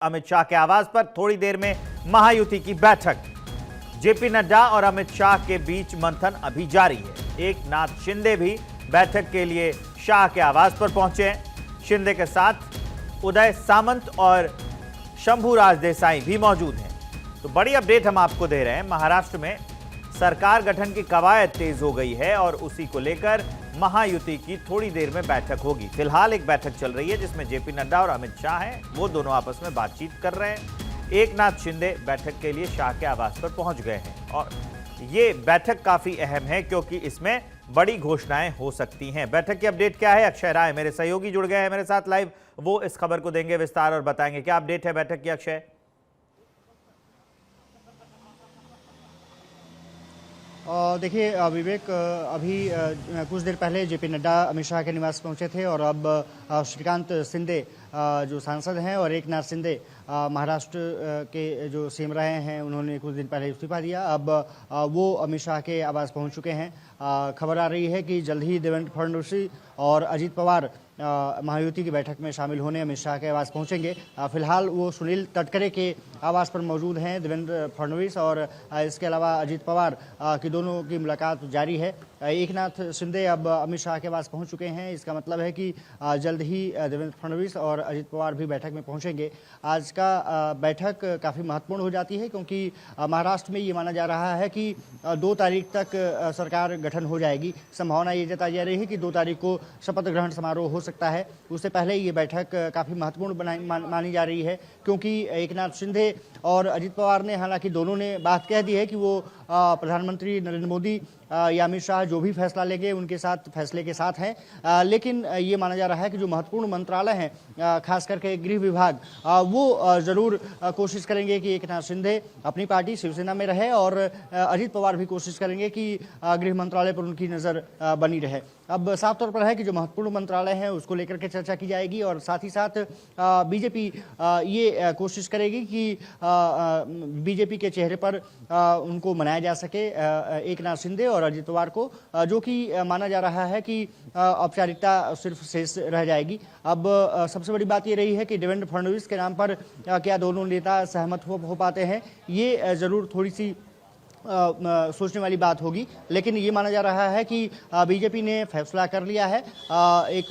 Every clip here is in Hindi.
अमित शाह के आवास पर थोड़ी देर में महायुति की बैठक। जेपी नड्डा और अमित शाह के बीच मंथन अभी जारी है। एकनाथ शिंदे भी बैठक के लिए शाह के आवास पर पहुंचे हैं। शिंदे के साथ उदय सामंत और शंभूराज देसाई भी मौजूद हैं। तो बड़ी अपडेट हम आपको दे रहे हैं। महाराष्ट्र में सरकार गठन की कवायद तेज हो गई है और उसी को लेकर महायुति की थोड़ी देर में बैठक होगी। फिलहाल एक बैठक चल रही है जिसमें जेपी नड्डा और अमित शाह हैं, वो दोनों आपस में बातचीत कर रहे हैं। एकनाथ शिंदे बैठक के लिए शाह के आवास पर पहुंच गए हैं और ये बैठक काफी अहम है क्योंकि इसमें बड़ी घोषणाएं हो सकती हैं। बैठक की अपडेट क्या है? अक्षय राय मेरे सहयोगी जुड़ गए हैं मेरे साथ लाइव, वो इस खबर को देंगे विस्तार और बताएंगे क्या अपडेट है बैठक की। अक्षय, देखिए विवेक, अभी कुछ देर पहले जेपी नड्डा अमित शाह के निवास पहुंचे थे और अब श्रीकांत शिंदे जो सांसद हैं और एकनाथ शिंदे महाराष्ट्र के जो सीएम रहे हैं, उन्होंने कुछ दिन पहले इस्तीफा दिया। अब वो अमित शाह के आवास पहुंच चुके हैं। खबर आ रही है कि जल्द ही देवेंद्र फडणवीस और अजित पवार महायुति की बैठक में शामिल होने अमित शाह के आवास पहुंचेंगे। फिलहाल वो सुनील तटकरे के आवास पर मौजूद हैं, देवेंद्र फडणवीस और इसके अलावा अजित पवार की दोनों की मुलाकात जारी है। एकनाथ शिंदे अब अमित शाह के पास पहुंच चुके हैं। इसका मतलब है कि जल्द ही देवेंद्र फडणवीस और अजित पवार भी बैठक में पहुंचेंगे। आज का बैठक काफ़ी महत्वपूर्ण हो जाती है क्योंकि महाराष्ट्र में ये माना जा रहा है कि 2 तारीख तक सरकार गठन हो जाएगी। संभावना ये जताई जा रही है कि 2 तारीख को शपथ ग्रहण समारोह हो सकता है। उससे पहले ये बैठक काफ़ी महत्वपूर्ण मानी जा रही है क्योंकि एकनाथ शिंदे और अजित पवार ने, हालांकि दोनों ने बात कह दी है कि वो प्रधानमंत्री नरेंद्र मोदी या अमित शाह जो भी फैसला लेंगे उनके साथ फैसले के साथ हैं। लेकिन ये माना जा रहा है कि जो महत्वपूर्ण मंत्रालय हैं, खास करके गृह विभाग, वो ज़रूर कोशिश करेंगे कि एकनाथ शिंदे अपनी पार्टी शिवसेना में रहे और अजित पवार भी कोशिश करेंगे कि गृह मंत्रालय पर उनकी नज़र बनी रहे। अब साफ तौर पर है कि जो महत्वपूर्ण मंत्रालय हैं उसको लेकर के चर्चा की जाएगी और साथ ही साथ बीजेपी ये कोशिश करेगी कि बीजेपी के चेहरे पर उनको मनाया जा सके एकनाथ शिंदे और अजित पवार को, जो कि माना जा रहा है कि औपचारिकता सिर्फ शेष रह जाएगी। अब सबसे बड़ी बात ये रही है कि देवेंद्र फडणवीस के नाम पर क्या दोनों नेता सहमत हो पाते हैं, ये जरूर थोड़ी सी सोचने वाली बात होगी। लेकिन ये माना जा रहा है कि बीजेपी ने फैसला कर लिया है। एक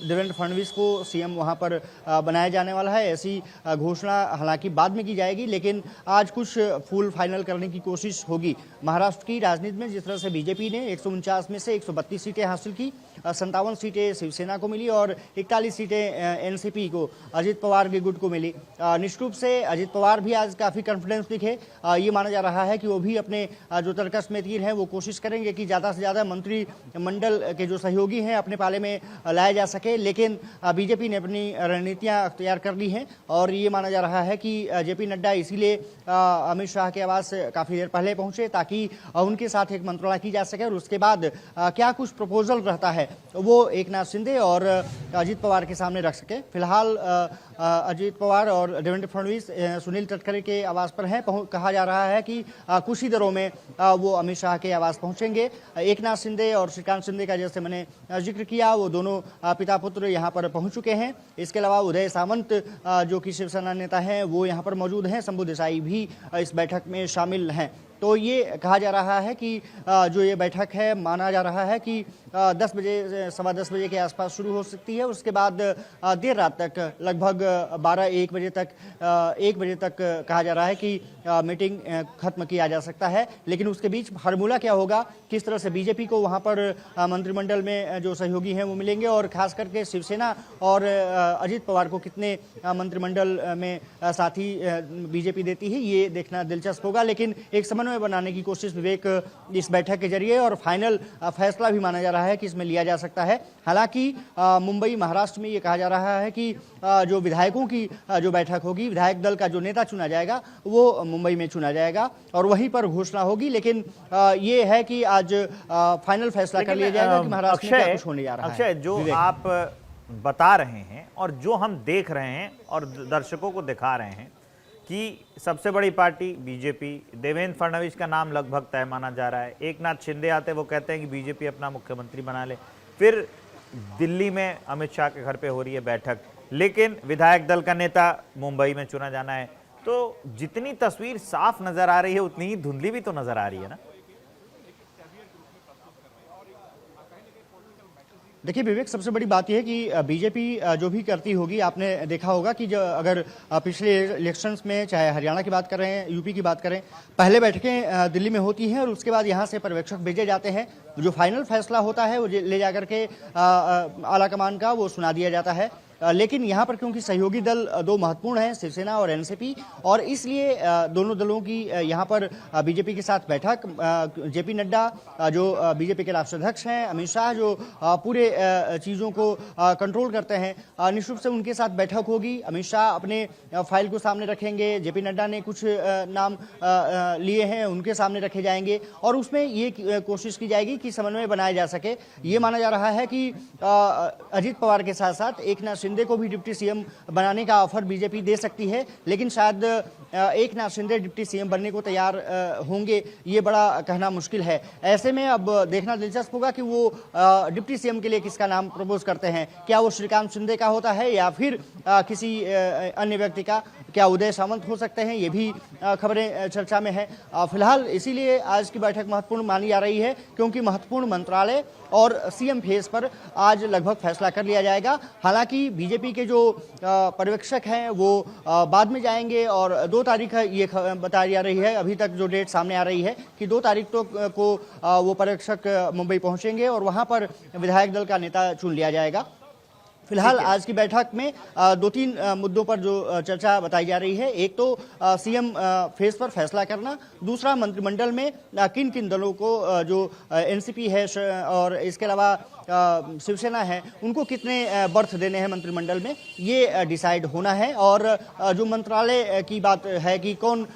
देवेंद्र फडणवीस को सीएम वहां पर बनाया जाने वाला है। ऐसी घोषणा हालांकि बाद में की जाएगी, लेकिन आज कुछ फुल फाइनल करने की कोशिश होगी। महाराष्ट्र की राजनीति में जिस तरह से बीजेपी ने 149 में से 132 सीटें हासिल की, 57 सीटें शिवसेना को मिली और 41 सीटें एनसीपी को, अजित पवार के गुट को मिली। निश्चित रूप से अजित पवार भी आज काफ़ी कॉन्फिडेंस दिखे। ये माना जा रहा है कि वो भी अपने जो तर्कस में तीर हैं वो कोशिश करेंगे कि ज़्यादा से ज़्यादा मंत्रिमंडल के जो सहयोगी हैं अपने पाले में लाया जा सके। लेकिन बीजेपी ने अपनी रणनीतियाँ तैयार कर ली हैं और ये माना जा रहा है कि जेपी नड्डा इसीलिए अमित शाह के आवास काफ़ी देर पहले पहुंचे ताकि उनके साथ एक मंत्रणा की जा सके और उसके बाद क्या कुछ प्रपोजल रहता है वो एकनाथ शिंदे और अजित पवार के सामने रख सके। फिलहाल अजित पवार और देवेंद्र फडणवीस सुनील तटकरे के आवास पर हैं। कहा जा रहा है कि कुछ ही दिनों में वो अमित शाह के आवास पहुंचेंगे। एकनाथ शिंदे और श्रीकांत शिंदे का जैसे मैंने जिक्र किया, वो दोनों पिता पुत्र यहाँ पर पहुंच चुके हैं। इसके अलावा उदय सामंत जो कि शिवसेना नेता हैं वो यहाँ पर मौजूद हैं। शंभू देसाई भी इस बैठक में शामिल हैं। तो ये कहा जा रहा है कि जो ये बैठक है, माना जा रहा है कि 10 बजे, 10:15 बजे के आसपास शुरू हो सकती है। उसके बाद देर रात तक, लगभग 12-1 बजे तक, 1 बजे तक कहा जा रहा है कि मीटिंग खत्म किया जा सकता है। लेकिन उसके बीच फार्मूला क्या होगा, किस तरह से बीजेपी को वहाँ पर मंत्रिमंडल में जो सहयोगी हैं वो मिलेंगे और खास करके शिवसेना और अजित पवार को कितने मंत्रिमंडल में साथी बीजेपी देती है, ये देखना दिलचस्प होगा। लेकिन एक समन्वय बनाने की कोशिश विवेक इस बैठक के जरिए और फाइनल फैसला भी माना जा रहा है कि इसमें लिया जा सकता है। हालांकि मुंबई, महाराष्ट्र में ये कहा जा रहा है कि जो विधायकों की जो बैठक होगी, विधायक दल का जो नेता चुना जाएगा वो मुंबई में चुना जाएगा और वहीं पर घोषणा होगी। लेकिन ये है कि आज फाइनल फैसला कर लिया जाएगा कि महाराष्ट्र में क्या कुछ होने जा रहा है। अक्षय, जो आप बता रहे हैं और जो हम देख रहे हैं और दर्शकों को दिखा रहे हैं कि सबसे बड़ी पार्टी बीजेपी, देवेंद्र फडणवीस का नाम लगभग तय माना जा रहा है। एकनाथ शिंदे आते, वो कहते हैं कि बीजेपी अपना मुख्यमंत्री बना ले। फिर दिल्ली में अमित शाह के घर पे हो रही है बैठक, लेकिन विधायक दल का नेता मुंबई में चुना जाना है। तो जितनी तस्वीर साफ नजर आ रही है उतनी ही धुंधली भी तो नजर आ रही है ना। देखिए विवेक, सबसे बड़ी बात यह है कि बीजेपी जो भी करती होगी, आपने देखा होगा कि जो अगर पिछले इलेक्शंस में चाहे हरियाणा की बात करें, यूपी की बात करें, पहले बैठकें दिल्ली में होती हैं और उसके बाद यहाँ से पर्यवेक्षक भेजे जाते हैं। जो फाइनल फैसला होता है वो ले जाकर के आला कमान का वो सुना दिया जाता है। लेकिन यहाँ पर क्योंकि सहयोगी दल दो महत्वपूर्ण हैं, शिवसेना और एनसीपी, और इसलिए दोनों दलों की यहाँ पर बीजेपी के साथ बैठक, जेपी नड्डा जो बीजेपी के राष्ट्रीय अध्यक्ष हैं, अमित शाह जो पूरे चीज़ों को कंट्रोल करते हैं, निश्चित रूप से उनके साथ बैठक होगी। अमित शाह अपने फाइल को सामने रखेंगे, जेपी नड्डा ने कुछ नाम लिए हैं उनके सामने रखे जाएंगे और उसमें ये कोशिश की जाएगी कि समन्वय बनाया जा सके। ये माना जा रहा है कि अजीत पवार के साथ साथ एकनाथ शिंदे को भी डिप्टी सीएम बनाने का ऑफर बीजेपी दे सकती है, लेकिन शायद एकनाथ शिंदे डिप्टी सीएम बनने को तैयार होंगे, ये बड़ा कहना मुश्किल है। ऐसे में अब देखना दिलचस्प होगा कि वो डिप्टी सीएम के लिए किसका नाम प्रपोज करते हैं। क्या वो श्रीकांत शिंदे का होता है या फिर किसी अन्य व्यक्ति का? क्या उदय सामंत हो सकते हैं? ये भी खबरें चर्चा में है। फिलहाल इसीलिए आज की बैठक महत्वपूर्ण मानी जा रही है, क्योंकि महत्वपूर्ण मंत्रालय और सीएम फेस पर आज लगभग फैसला कर लिया जाएगा। हालांकि बीजेपी के जो पर्यवेक्षक हैं वो बाद में जाएंगे और 2 तारीख ये बताई जा रही है, अभी तक जो डेट सामने आ रही है कि 2 तारीख को वो पर्यवेक्षक मुंबई पहुंचेंगे और वहां पर विधायक दल का नेता चुन लिया जाएगा। फिलहाल आज की बैठक में 2-3 मुद्दों पर जो चर्चा बताई जा रही है। एक तो सीएम फेस पर फैसला करना, दूसरा मंत्रिमंडल में किन किन दलों को जो एनसीपी है और इसके अलावा शिवसेना है उनको कितने बर्थ देने हैं मंत्रिमंडल में, ये डिसाइड होना है। और जो मंत्रालय की बात है कि कौन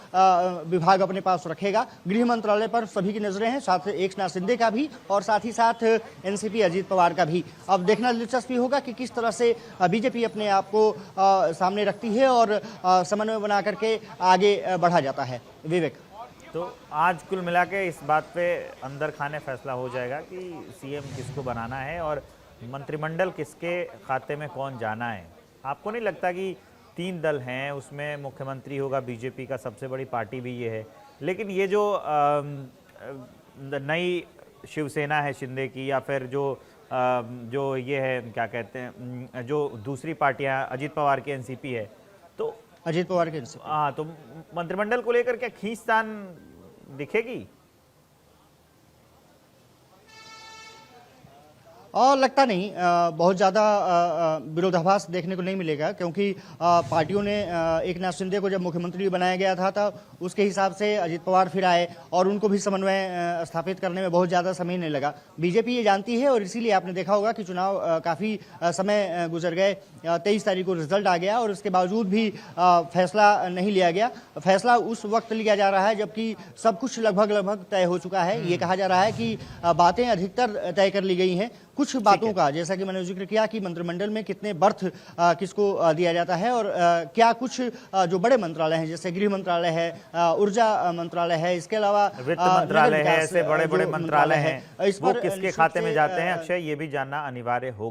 विभाग अपने पास रखेगा, गृह मंत्रालय पर सभी की नजरें हैं, साथ एकनाथ शिंदे का भी और साथ ही साथ एनसीपी अजीत पवार का भी। अब देखना दिलचस्पी होगा कि किस तरह से बीजेपी अपने आप को सामने रखती है और समन्वय बना करके आगे बढ़ा जाता है। विवेक, तो आज कुल मिला के इस बात पे अंदर खाने फैसला हो जाएगा कि सीएम किसको बनाना है और मंत्रिमंडल किसके खाते में कौन जाना है। आपको नहीं लगता कि 3 दल हैं, उसमें मुख्यमंत्री होगा, बीजेपी का सबसे बड़ी पार्टी भी ये है, लेकिन ये जो नई शिवसेना है शिंदे की, या फिर जो ये है क्या कहते हैं, जो दूसरी पार्टियां अजीत पवार की एनसीपी है, तो अजीत पवार के हाँ, तो मंत्रिमंडल को लेकर क्या खींचतान दिखेगी? और लगता नहीं बहुत ज़्यादा विरोधाभास देखने को नहीं मिलेगा, क्योंकि पार्टियों ने एकनाथ शिंदे को जब मुख्यमंत्री बनाया गया था उसके हिसाब से अजीत पवार फिर आए और उनको भी समन्वय स्थापित करने में बहुत ज़्यादा समय नहीं लगा। बीजेपी ये जानती है और इसीलिए आपने देखा होगा कि चुनाव काफ़ी समय गुजर गए, 23 तारीख को रिजल्ट आ गया और उसके बावजूद भी फैसला नहीं लिया गया। फैसला उस वक्त लिया जा रहा है जबकि सब कुछ लगभग तय हो चुका है। ये कहा जा रहा है कि बातें अधिकतर तय कर ली गई हैं। कुछ बातों का, जैसा कि मैंने जिक्र किया कि मंत्रिमंडल में कितने बर्थ किसको दिया जाता है और क्या कुछ जो बड़े मंत्रालय हैं जैसे गृह मंत्रालय है, ऊर्जा मंत्रालय है, इसके अलावा वित्त मंत्रालय है, ऐसे बड़े बड़े मंत्रालय हैं, वो किसके खाते में जाते हैं, अक्षय, ये भी जानना अनिवार्य होगा।